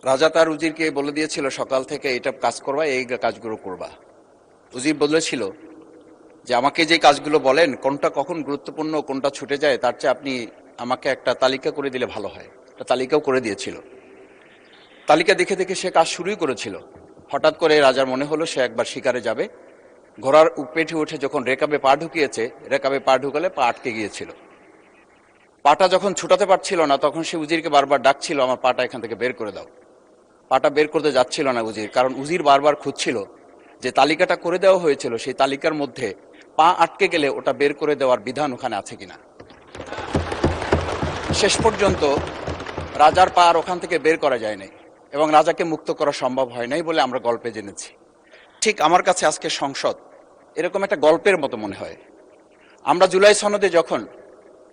রাজা তার উজিরকে বলে দিয়েছিল সকাল থেকে এটা কাজ করবা, এই কাজগুলো করবা। উজির বলেছিল যে আমাকে যে কাজগুলো বলেন কোনটা কখন গুরুত্বপূর্ণ কোনটা ছুটে যায় তার চেয়ে আপনি আমাকে একটা তালিকা করে দিলে ভালো হয়। একটা তালিকাও করে দিয়েছিল। তালিকা দেখে দেখে সে কাজ শুরুই করেছিল। হঠাৎ করে রাজার মনে হলো সে একবার শিকারে যাবে। ঘোড়ার পেটে উঠে যখন রেকাবে পা ঢুকিয়েছে, রেকাবে পা ঢুকালে পা আটকে গিয়েছিল। পাটা যখন ছুটাতে পারছিল না তখন সে উজিরকে বারবার ডাকছিল, আমার পাটা এখান থেকে বের করে দাও। পাটা বের করতে যাচ্ছিল না উজির, কারণ উজির বারবার খুঁজছিল যে তালিকাটা করে দেওয়া হয়েছিল সেই তালিকার মধ্যে পা আটকে গেলে ওটা বের করে দেওয়ার বিধান ওখানে আছে কিনা। শেষ পর্যন্ত রাজার পা আর ওখান থেকে বের করা যায় নাই এবং রাজাকে মুক্ত করা সম্ভব হয় নাই বলে আমরা গল্পে জেনেছি। ঠিক আমার কাছে আজকে সংসদ এরকম একটা গল্পের মতো মনে হয়। আমরা জুলাই সনদে যখন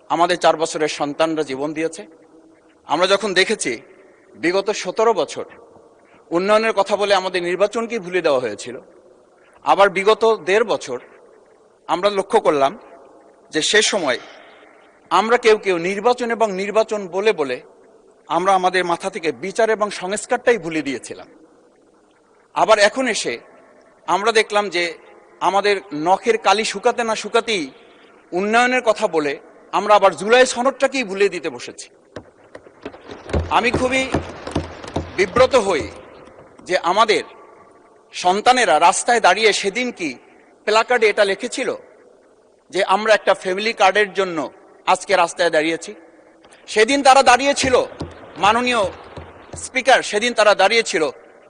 আমাদের 4 বছরের সন্তানরা জীবন দিয়েছে, আমরা যখন দেখেছি বিগত 17 বছর উন্নয়নের কথা বলে আমাদের নির্বাচনকে ভুলে দেওয়া হয়েছিল, আবার বিগত 1.5 বছর আমরা লক্ষ্য করলাম যে সে সময় আমরা কেউ কেউ নির্বাচন এবং নির্বাচন বলে বলে আমরা আমাদের মাথা থেকে বিচার এবং সংস্কারটাই ভুলে দিয়েছিলাম। আবার এখন এসে আমরা দেখলাম যে আমাদের নখের কালি শুকাতে না শুকাতেই উন্নয়নের কথা বলে আমরা আবার জুলাই সনদটাকেই ভুলে দিতে বসেছি। আমি খুবই বিব্রত হই যে আমাদের সন্তানেরা রাস্তায় দাঁড়িয়ে সেদিন কি প্ল্যাকার্ডে এটা লিখেছিল যে আমরা একটা ফ্যামিলি কার্ডের জন্য আজকে রাস্তায় দাঁড়িয়েছি। সেদিন তারা দাঁড়িয়েছিল, মাননীয় স্পিকার, সেদিন তারা দাঁড়িয়েছিল,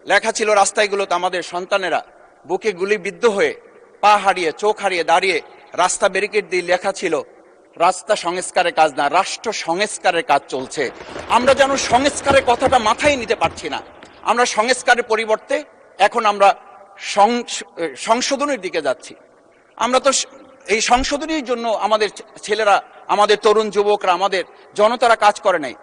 লেখা ছিল রাস্তাগুলোতে আমাদের সন্তানেরা বুকে গুলিবিদ্ধ হয়ে পা হারিয়ে চোখ হারিয়ে দাঁড়িয়ে রাস্তা ব্যারিকেড দিয়ে লেখা ছিল রাস্তা সংস্কারের কাজ না, রাষ্ট্র সংস্কারের কাজ চলছে। আমরা যেন সংস্কারের কথাটা মাথায় নিতে পারছি না। আমরা সংস্কারের পরিবর্তে এখন আমরা সংশোধনের দিকে যাচ্ছি। আমরা তো এই সংশোধনীর জন্য আমাদের ছেলেরা, আমাদের তরুণ যুবকরা, আমাদের জনতারা কাজ করে নাই।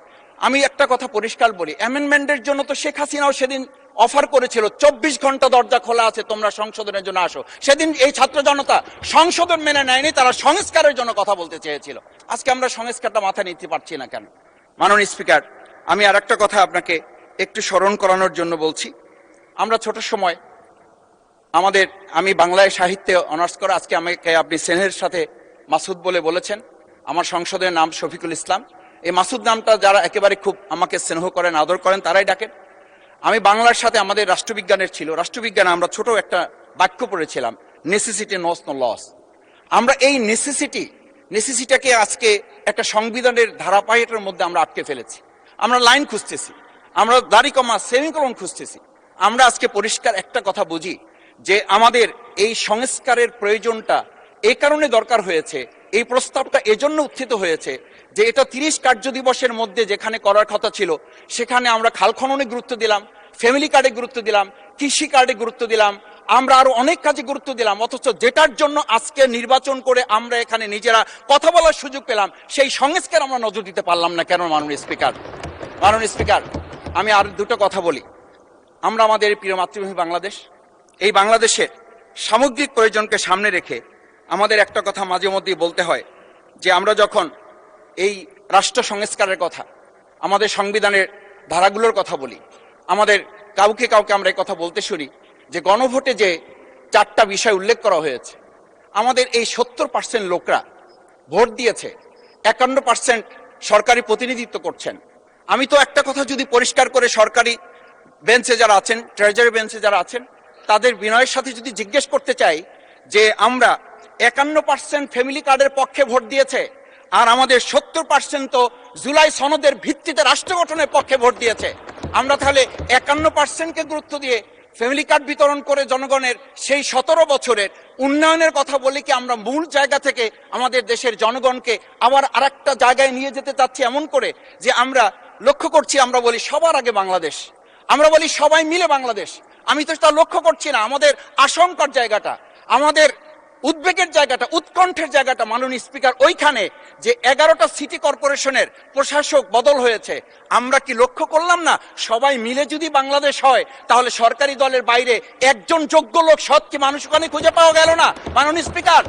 আমি একটা কথা পরিষ্কার বলি, অ্যামেন্ডমেন্টের জন্য তো শেখ হাসিনাও সেদিন অফার করেছিল 24 ঘন্টা দরজা খোলা আছে, তোমরা সংশোধনের জন্য আসো। সেদিন এই ছাত্র জনতা সংশোধন মেনে নেয়নি, তারা সংস্কারের জন্য কথা বলতে চেয়েছিল। আজকে আমরা সংস্কারটা মাথায় নিতে পারছি না কেন? মাননীয় স্পিকার, আমি আর একটা কথা আপনাকে একটু স্মরণ করানোর জন্য বলছি। আমরা ছোট সময় আমি বাংলায় সাহিত্যে অনার্স করা, আজকে আমাকে আপনি স্নেহের সাথে মাসুদ বলে বলেছেন। আমার সংসদের নাম শফিকুল ইসলাম। এই মাসুদ নামটা যারা একেবারে খুব আমাকে স্নেহ করেন, আদর করেন, তারাই ডাকেন। আমি বাংলার সাথে আমাদের রাষ্ট্রবিজ্ঞানের ছিল, রাষ্ট্রবিজ্ঞানে আমরা ছোট একটা বাক্য পড়েছিলাম, নেসেসিটি নোস নো লস। আমরা এই নেসেসিটিকে আজকে একটা সংবিধানের ধারাবাহিকের মধ্যে আমরা আটকে ফেলেছি। আমরা লাইন খুঁজতেছি, আমরা দাড়ি কমা সেমিকোলন খুঁজতেছি। আমরা আজকে পরিষ্কার একটা কথা বুঝি যে আমাদের এই সংস্কারের প্রয়োজনটা এই কারণে দরকার হয়েছে, এই প্রস্তাবটা এজন্য উত্থিত হয়েছে যে এটা 30 কার্য দিবসের মধ্যে যেখানে করার কথা ছিল সেখানে আমরা খাল খননে গুরুত্ব দিলাম, ফ্যামিলি কার্ডে গুরুত্ব দিলাম, কৃষি কার্ডে গুরুত্ব দিলাম, আমরা আরো অনেক কাজে গুরুত্ব দিলাম। অথচ যেটার জন্য আজকে নির্বাচন করে আমরা এখানে নিজেরা কথা বলার সুযোগ পেলাম, সেই সংস্কার আমরা নজর দিতে পারলাম না কেন? মাননীয় স্পিকার, আমি আর দুটো কথা বলি। আমরা আমাদের প্রিয় মাতৃভূমি বাংলাদেশ, এই বাংলাদেশের সামগ্রিক প্রয়োজনকে সামনে রেখে আমাদের একটা কথা মাঝে মধ্যেই বলতে হয় যে আমরা যখন এই রাষ্ট্র সংস্কারের কথা, আমাদের সংবিধানের ধারাগুলোর কথা বলি, আমাদের কাউকে আমরা এই কথা বলতে শুনি যে গণভোটে যে 4টা বিষয় উল্লেখ করা হয়েছে, আমাদের এই 70% লোকরা ভোট দিয়েছে, 51% সরকারি প্রতিনিধিত্ব করছেন। আমি তো একটা কথা যদি পরিষ্কার করে সরকারি বেঞ্চে যারা আছেন, ট্রেজারি বেঞ্চে যারা আছেন, তাদের বিনয়ের সাথে যদি জিজ্ঞেস করতে চাই যে আমরা 51% ফ্যামিলি কার্ডের পক্ষে ভোট দিয়েছে আর আমাদের 70% তো জুলাই সনদের ভিত্তিতে রাষ্ট্র গঠনের পক্ষে ভোট দিয়েছে, আমরা তাহলে 51%কে গুরুত্ব দিয়ে ফ্যামিলি কার্ড বিতরণ করে জনগণের সেই 17 বছরের উন্নয়নের কথা বলি কি আমরা মূল জায়গা থেকে আমাদের দেশের জনগণকে আবার আরেকটা জায়গায় নিয়ে যেতে চাচ্ছি, এমন করে যে আমরা লক্ষ্য করছি, আমরা বলি সবার আগে বাংলাদেশ, আমরা বলি সবাই মিলে বাংলাদেশ। আমি তো তা লক্ষ্য করছি না। আমাদের আশঙ্কার জায়গাটা, আমাদের উদ্বেগের জায়গাটা, উৎকণ্ঠের জায়গাটা মাননীয় স্পিকার ওইখানে যে 11টা সিটি কর্পোরেশনের প্রশাসক বদল হয়েছে। আমরা কি লক্ষ্য করলাম না সবাই মিলে যদি বাংলাদেশ হয় তাহলে সরকারি দলের বাইরে একজন যোগ্য লোক, সৎ কি মানুষ ওখানে খুঁজে পাওয়া গেল না? মাননীয় স্পিকার,